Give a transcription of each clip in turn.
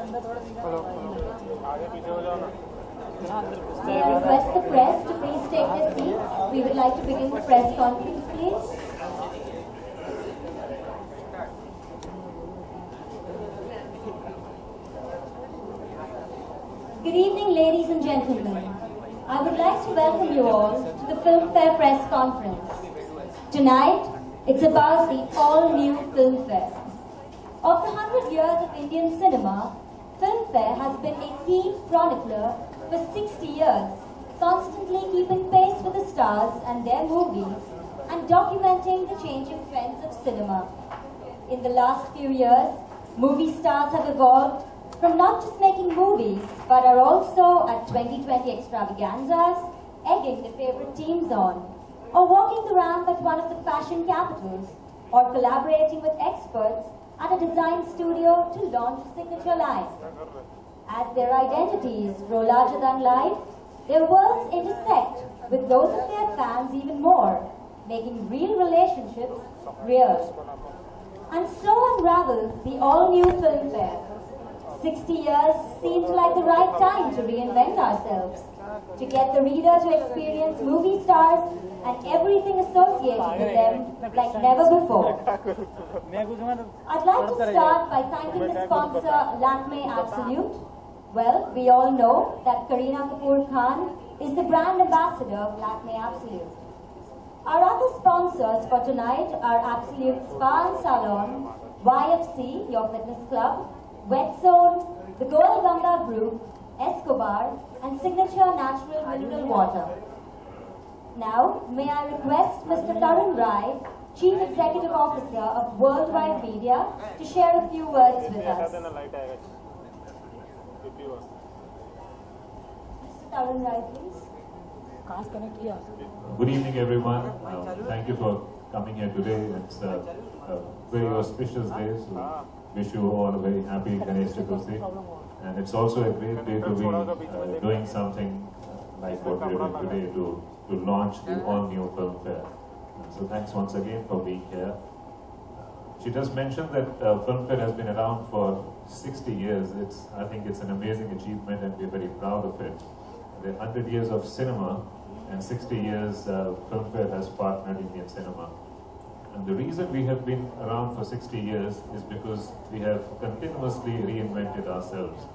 I request the press to please take their seats. We would like to begin the press conference, please. Good evening, ladies and gentlemen. I would like to welcome you all to the Filmfare press conference. Tonight, it's about the all-new Filmfare. Of the 100 years of Indian cinema, Filmfare has been a key chronicler for 60 years, constantly keeping pace with the stars and their movies and documenting the changing trends of cinema. In the last few years, movie stars have evolved from not just making movies, but are also at 2020 extravaganzas, egging the favorite teams on, or walking the ramp at one of the fashion capitals, or collaborating with experts at a design studio to launch a signature line. As their identities grow larger than life, their worlds intersect with those of their fans even more, making real relationships real. And so unravels the all-new Filmfare. 60 years seemed like the right time to reinvent ourselves, to get the reader to experience movie stars and everything associated with them like never before. I'd like to start by thanking the sponsor, Lakme Absolute. Well, we all know that Kareena Kapoor Khan is the brand ambassador of Lakme Absolute. Our other sponsors for tonight are Absolute Spa and Salon, YFC, your fitness club, Wet Zone, the Goal Ganga Group, Escobar, and Signature Natural Mineral Water. Now, may I request Mr. Tarun Rai, Chief Executive Officer of Worldwide Media, to share a few words with us. Mr. Tarun Rai, please. Good evening, everyone. Thank you for coming here today. It's a very auspicious day, so wish you all a very happy Ganesh Chaturthi. And it's also a great day to be doing something like what we're doing today to launch the all-new Filmfare. So thanks once again for being here. She just mentioned that Filmfare has been around for 60 years. I think it's an amazing achievement and we're very proud of it. The 100 years of cinema and 60 years Filmfare has partnered Indian cinema. And the reason we have been around for 60 years is because we have continuously reinvented ourselves.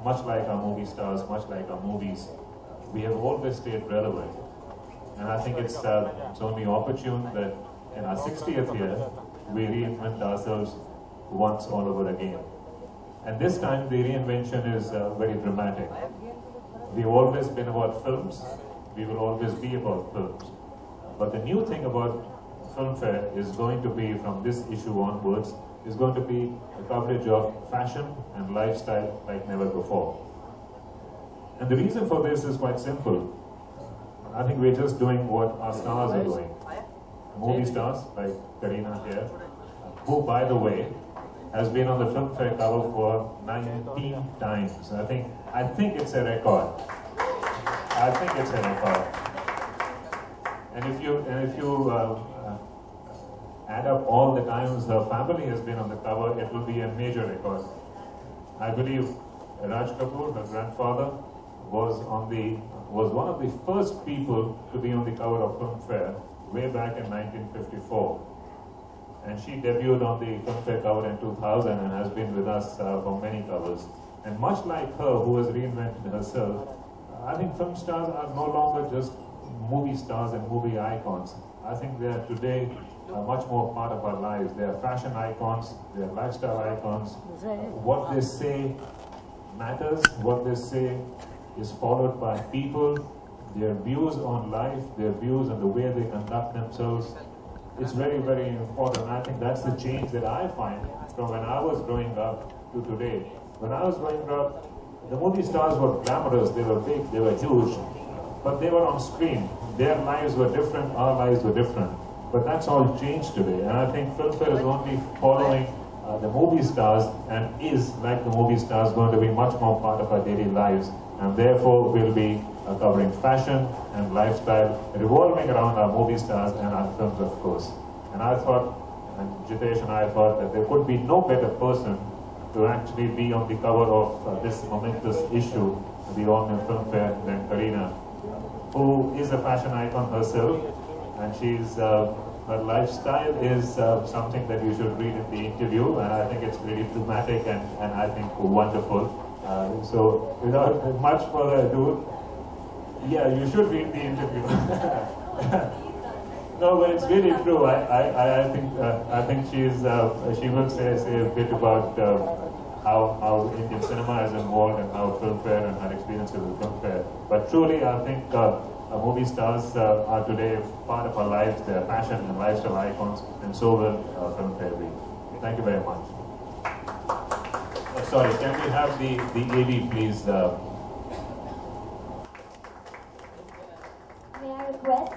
Much like our movie stars, much like our movies, we have always stayed relevant. And I think it's only opportune that in our 60th year, we reinvent ourselves once all over again. And this time, the reinvention is very dramatic. We've always been about films. We will always be about films. But the new thing about Filmfare is going to be, from this issue onwards, is going to be a coverage of fashion and lifestyle like never before. And the reason for this is quite simple. I think we're just doing what our stars are doing. Movie stars like Kareena here, who, by the way, has been on the Filmfare cover for 19 times. I think it's a record. I think it's a record. And if you add up all the times her family has been on the cover, it will be a major record. I believe Raj Kapoor, her grandfather, was one of the first people to be on the cover of Filmfare way back in 1954. And she debuted on the Filmfare cover in 2000 and has been with us for many covers. And much like her, who has reinvented herself, I think film stars are no longer just movie stars and movie icons. I think they are today much more part of our lives. They are fashion icons, they are lifestyle icons. What they say matters, what they say is followed by people, their views on life, their views on the way they conduct themselves. It's very, very important. I think that's the change that I find from when I was growing up to today. When I was growing up, the movie stars were glamorous, they were big, they were huge, but they were on screen. Their lives were different, our lives were different. But that's all changed today. And I think Filmfare is only following the movie stars and is, like the movie stars, going to be much more part of our daily lives. And therefore, we'll be covering fashion and lifestyle, revolving around our movie stars and our films, of course. And I thought, and Jitesh and I thought that there could be no better person to actually be on the cover of this momentous issue, the all-new Filmfare, than Kareena, who is a fashion icon herself, and she's her lifestyle is something that you should read in the interview, and I think it's really dramatic and I think wonderful. So without much further ado, yeah, you should read the interview. No, but it's really true. I think she will say a bit about how Indian cinema is involved and how Filmfare and her experience with Filmfare. But truly, I think movie stars are today part of our lives. They are fashion and lifestyle icons, and so will Filmfare be. Thank you very much. Sorry, can we have the AD, please? May I request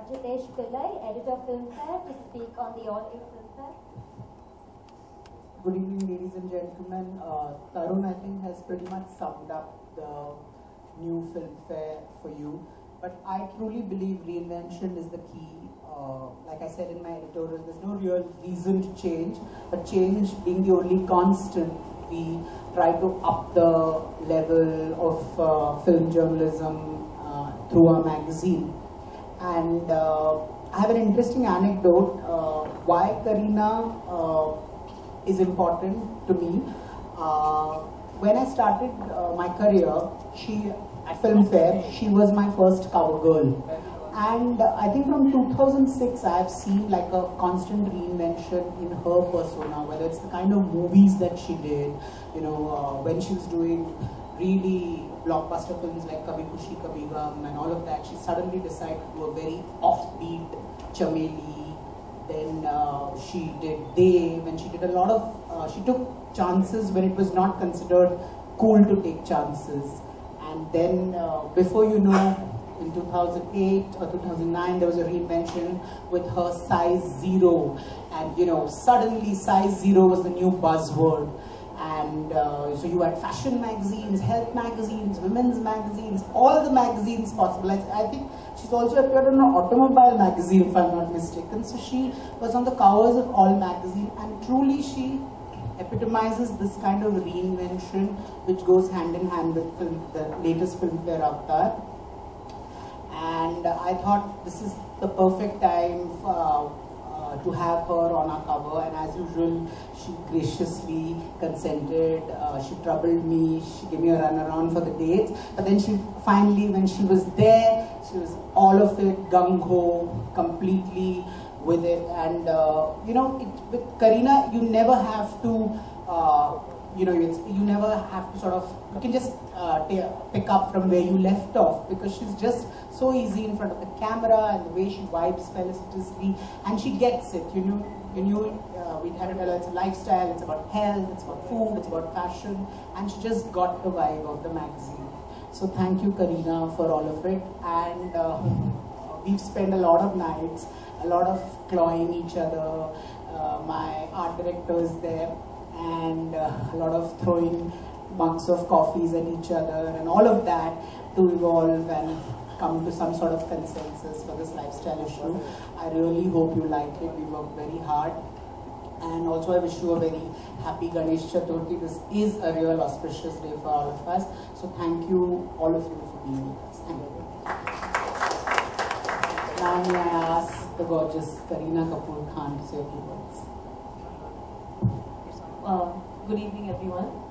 Jitesh Pillai, editor of Filmfare, to speak on the all-new Filmfare? Good evening, ladies and gentlemen. Tarun, I think, has pretty much summed up the new Filmfare for you. But I truly believe reinvention is the key. Like I said in my editorial, there's no real reason to change, but change being the only constant, we try to up the level of film journalism through our magazine. And I have an interesting anecdote why Kareena is important to me. When I started my career, at Filmfare, she was my first cover girl. And I think from 2006, I have seen like a constant reinvention in her persona, whether it's the kind of movies that she did, you know, when she was doing really blockbuster films like Kabhi Khushi Kabhi Gham and all of that, she suddenly decided to do a very offbeat Chameli. Then she did Dev, and she did a lot of, she took chances when it was not considered cool to take chances. And then before you know, in 2008 or 2009, there was a reinvention with her size 0. And you know, suddenly size 0 was the new buzzword. And so you had fashion magazines, health magazines, women's magazines, all the magazines possible. I think she's also appeared on an automobile magazine, if I'm not mistaken. So she was on the covers of all magazines, and truly she epitomizes this kind of reinvention which goes hand in hand with the latest Filmfare Avatar. And I thought this is the perfect time to have her on our cover, and as usual, she graciously consented. She troubled me, she gave me a runaround for the dates, but then she finally, when she was there, she was all of it, gung-ho, completely with it. And you know, with Kareena, you never have to, you know, you never have to sort of, you can just pick up from where you left off, because she's just so easy in front of the camera, and the way she vibes felicitously, and she gets it. You knew we had to tell her it's a lifestyle, it's about health, it's about food, it's about fashion, and she just got the vibe of the magazine. So thank you, Kareena, for all of it. And we've spent a lot of nights, a lot of clawing each other. My art director is there, and a lot of throwing mugs of coffees at each other, and all of that to evolve and come to some sort of consensus for this lifestyle issue. I really hope you like it. We worked very hard. And also I wish you a very happy Ganesh Chaturthi. This is a real auspicious day for all of us. So thank you, all of you, for being with us. Thank you. Now may I ask the gorgeous Kareena Kapoor Khan to say a few words. Good evening, everyone.